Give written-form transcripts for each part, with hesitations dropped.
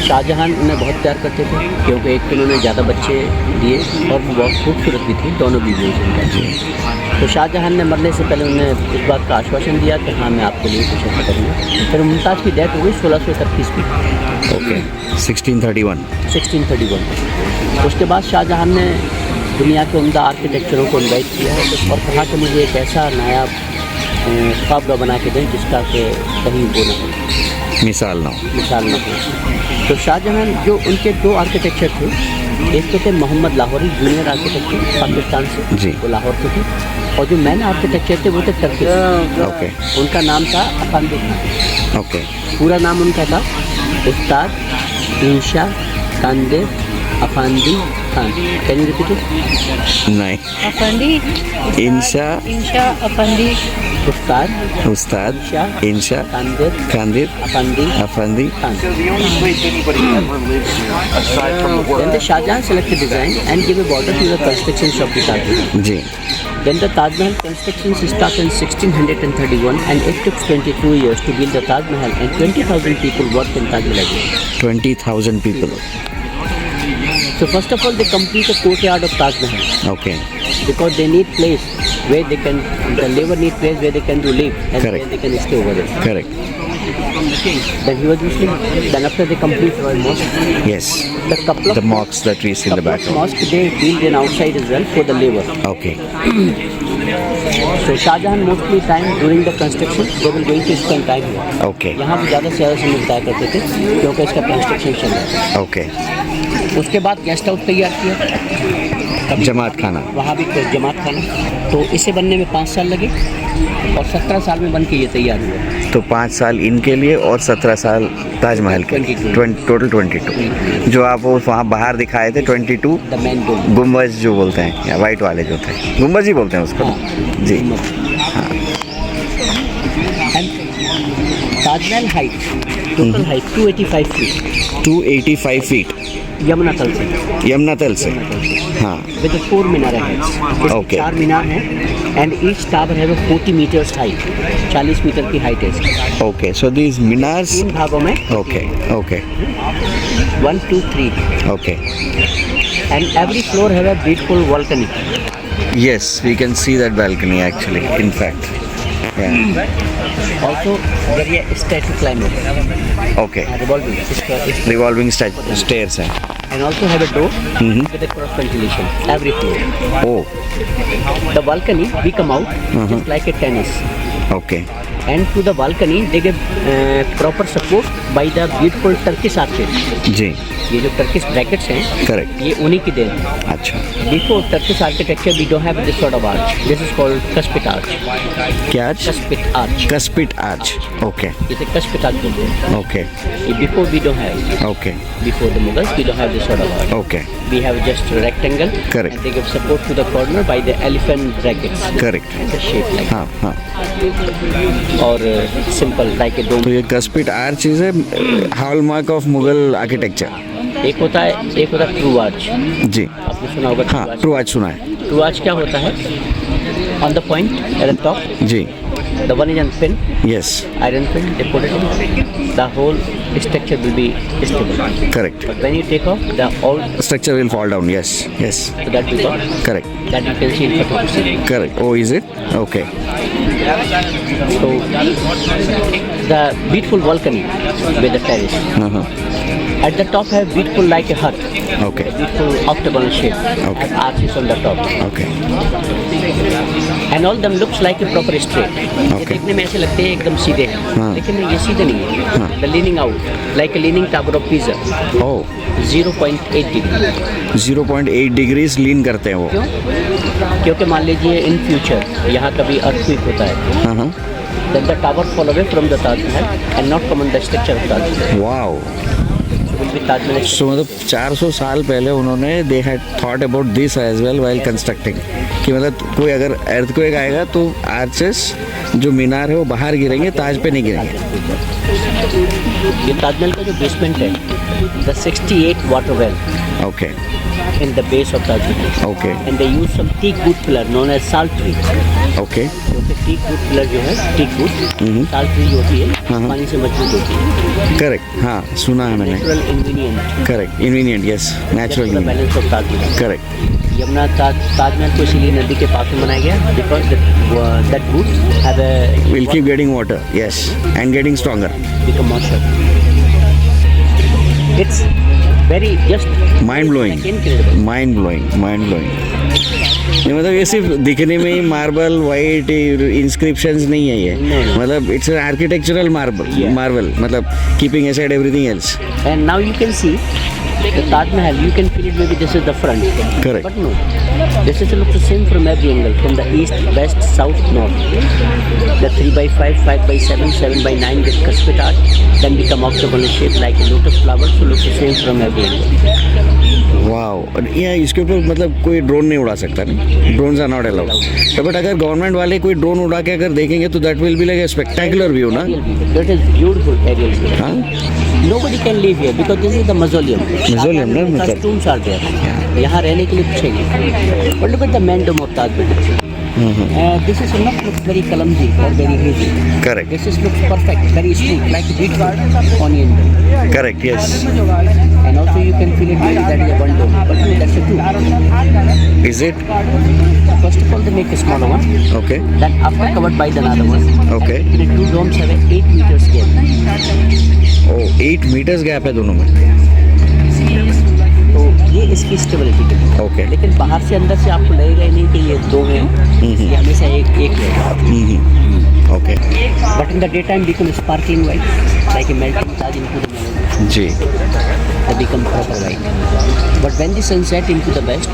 शाहजहां उन्हें बहुत प्यार करते थे क्योंकि एक तो उन्होंने ज़्यादा बच्चे दिए और वो बहुत खूबसूरत भी थी दोनों बीवियों से। तो शाहजहां ने मरने से पहले उन्हें इस बात का आश्वासन दिया कि हाँ मैं आपके लिए कुछ ऐसा करूँगा। फिर मुमताज़ की डेथ हो गई 1631 में। ओके 1631। 1631। उसके बाद शाहजहां ने दुनिया के उम्दा आर्किटेक्चरों को इन्वाइट किया और कहा कि मुझे एक ऐसा नायाब ख्वाबगह बना के दें जिसका कि कहीं वो ना हो, मिसाल ना हो। तो शाहजहां जो उनके दो आर्किटेक्चर थे, एक तो थे मोहम्मद लाहौरी जूनियर आर्किटेक्चर पाकिस्तान से जी, वो लाहौर के थे, और जो मैन आर्किटेक्चर थे वो थे टर्की। ओके उनका नाम था अफांदी खान। ओके पूरा नाम उनका था Ustad Insha Kander Afandi Khan. Can you repeat it? नहीं, अफंदी इंशा अफंदी उस्ताद Insha कांदेर कांदिर अफांदी Khan. Then the Shahjahan selected design and gave a border to the construction of the Taj Mahal. Ji, Then the Taj Mahal construction started in 1631 and it took 22 years to build the Taj Mahal and 20,000 people worked in Taj Mahal. 20,000 people. So first of all they complete the courtyard of Taj Mahal Okay, because they need place where they can, the labor need place where they can do live and Correct. where they can stay over there. correct. Then he was Muslim. Then after they complete the mosque, Yes, the couple of the mosques that we see in the couple of background. mosque they built in outside as well for the labor. Okay, So Shahjahan mostly time during the construction they were going to spend time here. okay, यहाँ पे ज़्यादा से ज़्यादा समय बिताया करते थे क्योंकि इसका कंस्ट्रक्शन चल रहा था। okay. उसके बाद गेस्ट हाउस तैयार किया, जमात खाना. वहाँ भी कोई जमात खाना, तो इसे बनने में 5 साल लगे और 17 साल में बन के ये तैयार हुआ। तो 5 साल इनके लिए और 17 साल ताजमहल के, 22. टोटल 22. जो आप वो वहाँ बाहर दिखाए थे 22 द मेन डोम, गुम्बज जो बोलते हैं, या वाइट वाले जो थे गुम्बज ही बोलते हैं उसको. हाँ जी, Taj Mahal height total height 285 feet 285 feet Yamuna तल से, यमुना तल से. हाँ, विद 4 मीनार है। Okay. 4 मीनार हैं and each tower have 40 metres height, 40 metre की हाइट है। ओके. सो दीज मीनार्स. 3 भागों में, okay okay 1 2 3, okay. And every floor have a beautiful balcony. Yes, we can see that balcony actually, in fact. Yeah. Also there is a stair to climb over, Okay. revolving Revolving stairs हैं. and also have a door Mhm. with a cross ventilation every floor. Oh, The balcony we come out just like a tennis, okay. and to the balcony they give proper support by the beautiful Turkish arches. जी, ये जो Turkish brackets हैं correct. ये उन्हीं की देन है। अच्छा, before Turkish architecture we don't have this sort of arch, this is called cusped arch. क्या आज? Cusped arch, cusped arch. Okay इसे कस्पिट आर्च बोलते हैं। ओके ये before we don't have, okay before the Mughals we don't have this sort of arch. Okay We have just a rectangle Correct. and they give support to the corner by the elephant brackets. Correct. The shape like हाँ हाँ. और simple like a dome. तो ये cusped arch is a hallmark of Mughal architecture. एक होता है true arch, जी, आपने सुना होगा हाँ, ट्रू आर्च सुना है. ट्रू आर्च क्या होता है? On the point at the top, जी, the one is on pin, yes, iron pin, they put it in, the whole structure will be stable. Correct. But when you take off, the all Structure will fall down. Yes, yes, so that we got, correct, that you can see in photos. correct. Oh, is it? Okay. So the beautiful balcony with the terrace. Uh-huh. At the top have beautiful like a hut, Okay. beautiful octagonal shape, Okay. and arches on the top, Okay. and all them looks like a proper straight. ये देखने में ऐसे लगते हैं एकदम सीधे हैं, हाँ. लेकिन ये सीधे नहीं है. हाँ. The leaning out like a leaning tower of Pisa, Oh, 0.8 degree. 0.8 degrees lean करते हैं वो. क्यों? क्योंकि मान लीजिए इन फ्यूचर यहाँ कभी अर्थक्वेक होता है, Uh-huh. then the tower fall away from the Taj Mahal and not come on the structure of Taj Mahal. Wow. So will be Taj Mahal. So मतलब 400 साल पहले उन्होंने they had thought about this as well while constructing. कि मतलब कोई अगर earthquake आएगा तो arches जो मीनार है वो बाहर गिरेंगे, ताज पे नहीं गिरेंगे. ये ताजमहल का जो बेसमेंट है, the 68 water well Okay. in the base of Taj Mahal. Okay. And they use some teak wood pillar known as salt tree. Okay क्योंकि टीक वुड पिलर जो है, टीक वुड साल ट्री होती है, हाँ। पानी से मजबूत होती है। करेक्ट, हाँ सुना है मैंने। Natural environment correct, environment, yes, natural, balance of Taj Mahal. Correct. Yamuna Taj Mahal को इसीलिए नदी के पास में बनाया गया, because that would have a will keep getting water, yes, and getting stronger. become moisture. It's very just mind blowing, incredible. Mind blowing, mind blowing. नहीं मतलब ये सिर्फ दिखने में ही मार्बल वाइट इंस्क्रिप्शंस नहीं है ये, नहीं। मतलब इट्स एन आर्किटेक्चरल मार्बल, मतलब keeping aside everything else. And now you can see the Taj Mahal. You can feel it maybe this is the front. Correct. But no, this is looks the same from every angle, from the east, west, south, north. The 3x5, 5x7, 7x9 with cuspid arch, then become octagonal shape like a lotus flower. So looks the same from every angle. Wow, यहाँ इसके ऊपर मतलब कोई drone नहीं उड़ा सकता, नहीं, drones are not allowed. But अगर गवर्नमेंट वाले कोई ड्रोन उड़ा के अगर देखेंगे तो that will be like a spectacular view ना। That is beautiful aerial view. हाँ, Nobody can live here because this is the mausoleum. Mausoleum, ना, मतलब- Costumes are there. यहाँ रहने के लिए कुछ नहीं। But look at the main dome of Taj Mahal. This is not look very clumsy or very heavy. Correct, This is looks perfect, very smooth, like a beet garden on Indian. Correct, yes. And also you can feel it maybe that is a one dome, but no, that's a two. Is it? First of all, they make a smaller one. Okay, Then after covered by the another one. Okay. The two domes have a 8 meters gap. Oh 8 meters gap है दोनों में। तो ये इसकी stability के लिए। Okay, लेकिन बाहर से अंदर से आपको लगेगा ही नहीं कि ये दो हैं, ये हमेशा एक रहेगा। Okay, but in the day time become sparkling white like a melting Taj into the melody, जी, they become proper white. But when the sun set into the west,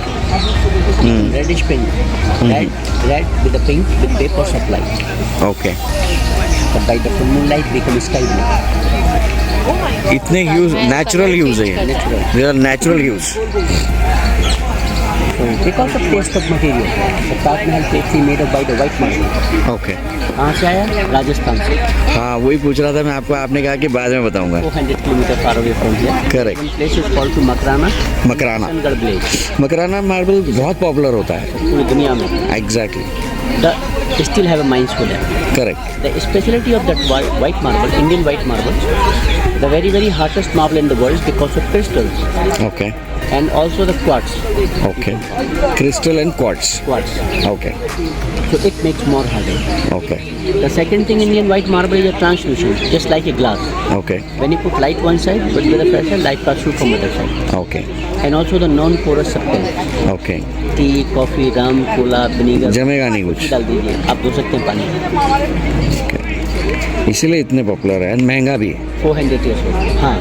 reddish pink, red with the pink with vapors of light. Okay. But by the full moonlight become sky blue. इतने hues, natural hues है ये, Natural. They are natural hues. So because of taste of material, the Taj Mahal cake is made up by the white marble. Okay, कहाँ से आया? राजस्थान से। हाँ वही पूछ रहा था मैं आपको, आपने कहा कि बाद में बताऊंगा। 400 kilometer far away from here. Correct. One place is called to Makrana. Makrana, Sungarh village. Makrana marble बहुत पॉपुलर होता है। पूरी दुनिया में। Exactly, The still have a mines for that. Correct, The speciality of that white marble, Indian white marble, the very hardest marble in the world because of crystals okay, and also the quartz. Okay, crystal and quartz, okay, So it makes more harder. Okay, The second thing, Indian white marble is a translucent, just like a glass. Okay, When you put light one side, but with the pressure, light pass through from other side. Okay, And also the non-porous substance. Okay, tea, coffee, rum, cola, vinegar जमेगा नहीं कुछ, डाल दीजिए, आप धो सकते हैं पानी। इसीलिए इतने पॉपुलर है एंड महंगा भी है। 400 years old. हाँ,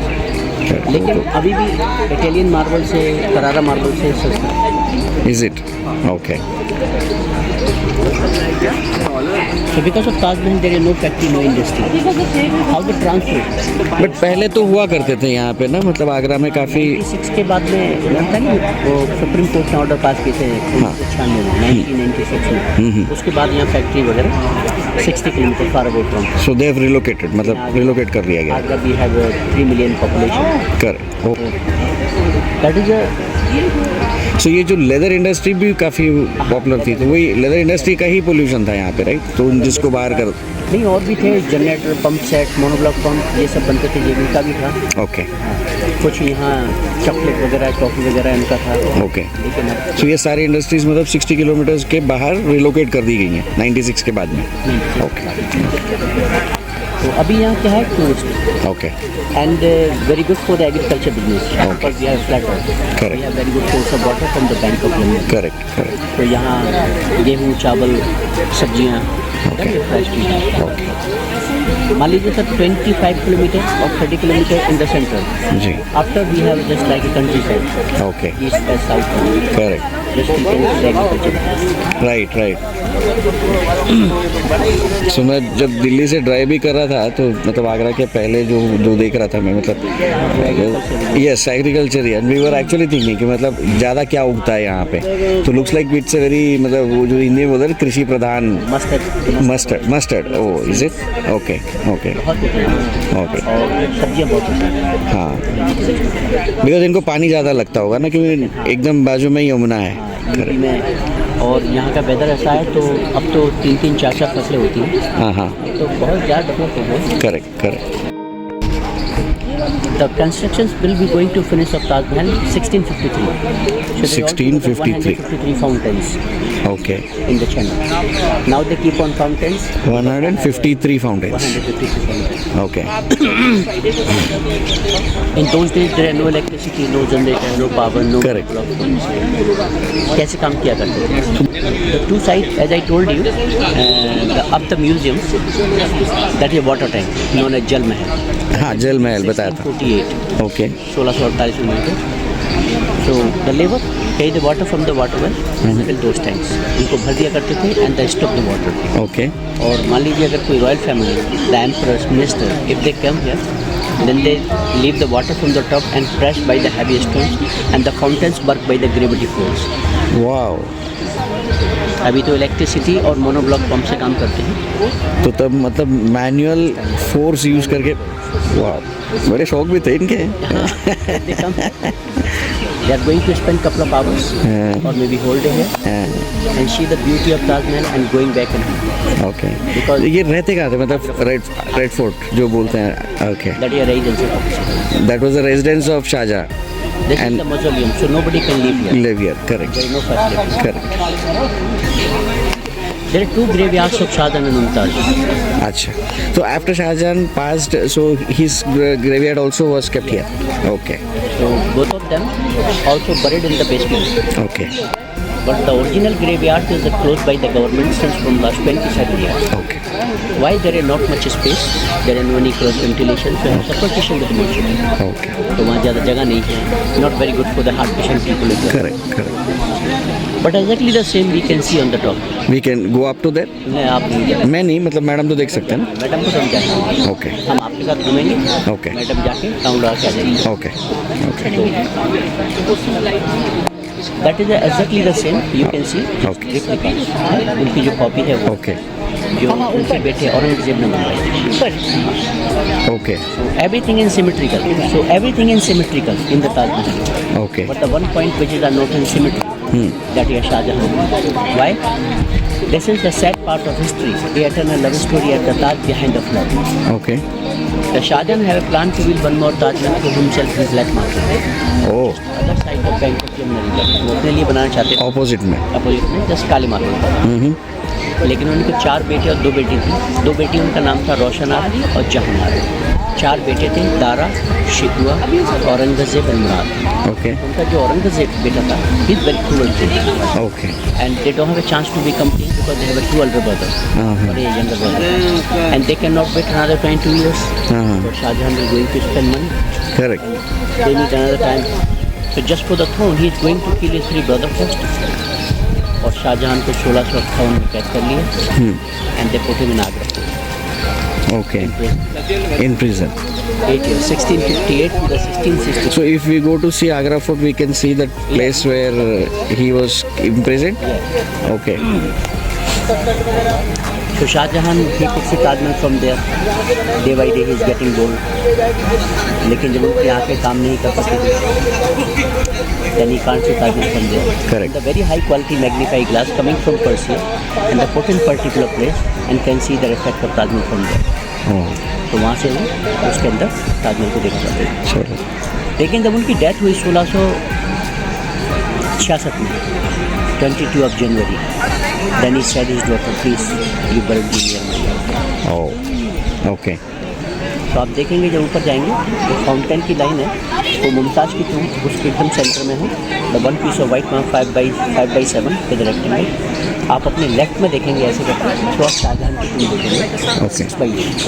लेकिन अभी भी इटालियन मार्बल से, करारा मार्बल से सस्ता है। Is it? Okay, So because of Taj Mahal, there is no factory, no industry. How the transport? But पहले तो हुआ करते थे यहाँ पे ना, मतलब आगरा में काफ़ी। 96 के बाद में लगता नहीं, वो सुप्रीम कोर्ट ने ऑर्डर पास किए थे 1996 में, 1996 में। उसके बाद यहाँ फैक्ट्री वगैरह 60 kilometre far away from. So they have relocated, मतलब रिलोकेट कर दिया गया। Agra we have 3 million population. Correct, that is so ये जो लेदर इंडस्ट्री भी काफ़ी पॉपुलर थी, तो वही लेदर इंडस्ट्री का ही पोल्यूशन था यहाँ पे, राइट? तो जिसको बाहर कर, नहीं, और भी थे, generator, pump set, monoblock pump, ये सब बनते थे, ये इनका भी था। ओके, कुछ यहाँ चॉकलेट वगैरह, टॉफी वगैरह इनका था। ओके। लेकिन सो ये सारी इंडस्ट्रीज मतलब 60 किलोमीटर्स के बाहर रिलोकेट कर दी गई हैं 96 के बाद में। ओके, तो अभी यहाँ क्या है, tourist okay, and very good for the agriculture business, because we have flat water, Correct. We have very good source of water from the bank of Yamuna. Correct, correct, तो यहाँ गेहूँ, चावल, सब्जियाँ फ्रेश चीज़। ओके, मान लीजिए सर 25 किलोमीटर और 30 kilometre in the central, जी, after we have just like a countryside, okay, east and south, correct, just agriculture. Right, right. So मैं जब दिल्ली से ड्राइव भी कर रहा था तो मतलब आगरा के पहले जो देख रहा था मैं, मतलब यस, एग्रीकल्चर ही, and we were actually thinking कि मतलब ज़्यादा क्या उगता है यहाँ पे, तो लुक्स लाइक इट्स वेरी, मतलब वो जो हिंदी में बोलते हैं कृषि प्रधान। Mustard mustard, oh is it? Okay, okay, बहुत होते हैं ओके, और सब्जियाँ बहुत होती हैं। हाँ, बिकॉज इनको पानी ज़्यादा लगता होगा ना, क्योंकि एकदम बाजू में ही यमुना है। यूपी में और यहाँ का वेदर ऐसा है तो अब तो 3-4 फसलें होती हैं, हाँ हाँ, तो बहुत ज़्यादा डेवलप हो गए। Correct correct. The constructions will be going to finish of Taj Mahal 1653. So they also put 1653. 153 fountains okay, in the channel. Now they keep on fountains. 153 fountains, 153 fountains. Okay. In those days there are no electricity, no generator, no power, no Correct. कैसे काम किया करते थे? The two sides, as I told you, up the museums, that is water tank known as Jal Mahal. हाँ, जल महल बताया था, 48, okay 1648 में मिलते। So the labor carry the water from the water well, fill those tanks. इनको भर दिया करते थे and they stop the water. Okay और मान लीजिए अगर कोई royal family, the emperors, minister, if they come here, then they leave the water from the top and press by the heavy stones and the fountains work by the gravity force. Wow. अभी तो electricity और monoblock pump से काम करते हैं। तो तब मतलब मैनुअल फोर्स यूज करके, वाह, बड़े शौक भी थे इनके। They come, they are going to spend couple of hours or maybe whole day here and see the beauty of Taj Mahal and going back and home. Okay, Because ये रहते कहाँ थे, मतलब रेड फोर्ट जो बोलते हैं, okay, that is a residence of that was the residence of Shahjahan, This And- is the mausoleum, so nobody can live here. Live here, correct There is no facility. Correct. There are two graveyards of Shah Jahan and Mumtaz. अच्छा, so after Shahjahan passed, so his graveyard also was kept here, okay, So both of them also buried in the basement. okay, But the original graveyard is closed by the government since from last 27 years. okay, Why there is not much space? There is no any cross ventilation, so have suffocation with moisture. okay, तो वहाँ ज़्यादा जगह नहीं है. Not very good for the heart patient people as well. correct, correct. But exactly the same we can see on the top. We can go up to there? नहीं आप नहीं जाना. मैं नहीं, मतलब मैडम तो देख सकते हैं ना, मैडम को समझाएंगे. ओके हम आपके साथ घूमेंगे. ओके मैडम जाके काउंट लगा के आ जाएंगे. Okay okay, That is exactly the same. You can see Okay. replica. उनकी जो कॉपी है वो ओके जो उनके बेटे औरंगजेब ने बनवाई. Okay Everything in symmetrical. So everything in symmetrical in the Taj Mahal. Okay, But the one point which is not in symmetry, that is Shah Jahan. Why? This is the sad part of history. The eternal love story at the Taj behind the flood. Okay, The Shah Jahan have a plan to build one more Taj Mahal for himself in black market. Oh, Other side of Bank of Yamuna River. वो अपने लिए बनाना चाहते थे. Opposite में, opposite में just काली marble पर. लेकिन उनके 4 बेटे और 2 बेटी थी. 2 बेटी उनका नाम था रोशनार और जहानार. 4 बेटे थे दारा, शिकवा, औरंगजेब एंड मुराद. ओके उनका जो औरंगजेब बेटा था he is very cruel thing okay, and they don't have a chance to become king because they have a 2 elder brothers Uh-huh. or a younger brother and they cannot wait another 22 years. Uh-huh. So Shah Jahan is going to spend money. Correct, They need another time. So just for the throne he is going to kill his 3 brothers first. और शाहजहां को 1658 में कैद कर लिए and they put him in Agra. Okay, in prison. 8 years, 1658 to the 1660. So if we go to see Agra Fort, we can see that place where he was imprisoned. Okay. So Shah Jahan he took the Taj Mahal from there. Day by day he is getting gold. लेकिन जब उनके यहाँ पे काम नहीं कर सकते then he can't see Taj Mahal from there. Correct. The very high quality magnified glass coming from Persia and they put in particular place and can see the effect of Taj Mahal from there. Oh, तो वहाँ से वो उसके अंदर ताज महल को देख पाते हैं. चलो. लेकिन जब उनकी डेथ हुई 1666 में 22 of January, then he said his daughter, please you bury me near my house. Oh, okay. तो आप देखेंगे जब ऊपर जाएंगे तो फाउंटेन की लाइन है वो मुमताज़ की टूम उसके एकदम सेंटर में है. The one piece of white में 5x7 विद रेक्टेंगल. आप अपने लेफ्ट में देखेंगे ऐसे करके तो आप शाहजहां की टूम देखेंगे. Okay. 6x8,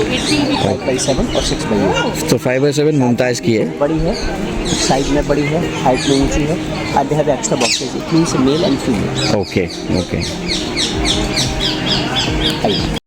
5x7 और 6x8. तो 5/7 मुमताज़ की है. बड़ी है, साइज में बड़ी है, हाइट में ऊंची है. And they have extra boxes. It means male and female. Okay, okay. Height.